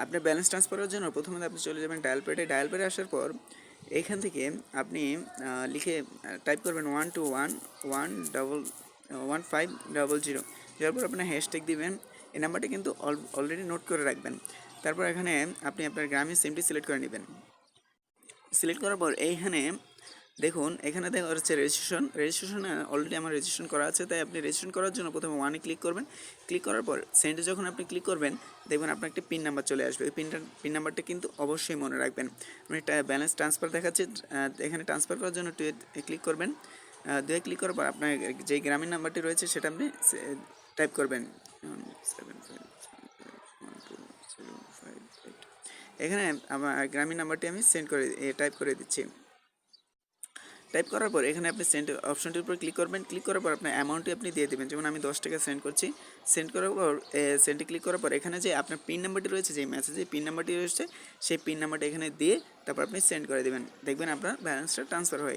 আপনার ব্যালেন্স ট্রান্সফারের জন্য প্রথমে আপনি চলে যাবেন ডায়াল প্যাডে। ডায়াল প্যাডে আসার পর এইখান থেকে আপনি লিখে টাইপ করবেন 1211500। যার পর আপনার হ্যাশট্যাগ দিবেন। এই নাম্বারটা কিন্তু অলরেডি নোট করে রাখবেন। তারপর এখানে আপনি আপনার গ্রামীণ সিমটি সিলেক্ট করে নেবেন। সিলেক্ট করার পর এইখানে দেখুন, এখানে দেখা যাচ্ছে রেজিস্ট্রেশনে অলরেডি আমার রেজিস্ট্রেশন করা আছে, তাই আপনি রেজিস্ট্রেশন করার জন্য প্রথমে ওয়ানে ক্লিক করবেন। ক্লিক করার পর সেন্ডে যখন আপনি ক্লিক করবেন দেখবেন আপনার একটি পিন নাম্বার চলে আসবে। ওই পিন নাম্বারটা কিন্তু অবশ্যই মনে রাখবেন। আপনি ব্যালেন্স ট্রান্সফার দেখাচ্ছে, এখানে ট্রান্সফার করার জন্য ক্লিক করবেন। দুয়ে ক্লিক করার পর আপনার যে গ্রামীণ নাম্বারটি রয়েছে সেটা আপনি টাইপ করবেন 7512758। এখানে আমার গ্রামীণ নাম্বারটি আমি টাইপ করে দিচ্ছি। টাইপ করার পর এখানে আপনি সেন্ড অপশনটির উপর ক্লিক করবেন। ক্লিক করার পর আপনার অ্যামাউন্টটি আপনি দিয়ে দেবেন। যেমন আমি 10 টাকা সেন্ড করছি। সেন্ড করার পর সেন্ডে ক্লিক করার পর এখানে যে আপনার পিন নাম্বারটি রয়েছে, যে মেসেজে পিন নাম্বারটি রয়েছে সেই পিন নাম্বারটি এখানে দিয়ে তারপর আপনি সেন্ড করে দেবেন। দেখবেন আপনার ব্যালেন্সটা ট্রান্সফার হয়ে গেছে।